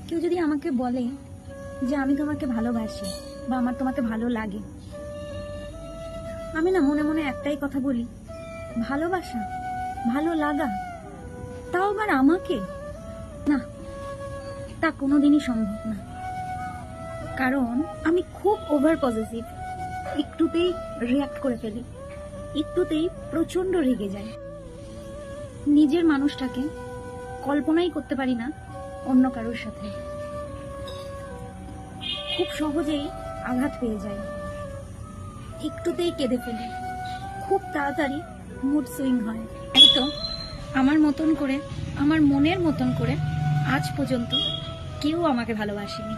কেউ যদি আমাকে বলে যে আমি তোমাকে ভালোবাসি বা আমার তোমাকে ভালো লাগে, আমি না মনে মনে একটাই কথা বলি, ভালোবাসা, ভালো লাগা, তাও আবার আমাকে? না, তা কোনোদিনই সম্ভব না। কারণ আমি খুব ওভার পজিটিভ, একটুতেই রিঅ্যাক্ট করে ফেলি, একটুতেই প্রচন্ড রেগে যাই। নিজের মানুষটাকে কল্পনাই করতে পারি না অন্য কারোর সাথে। খুব সহজেই আঘাত পেয়ে যাই, একটুতেই কেঁদে ফেলি, খুব তাড়াতাড়ি মুড সুইং হয়। এই তো আমার মতন করে, আমার মনের মতন করে আজ পর্যন্ত কেউ আমাকে ভালোবাসেনি।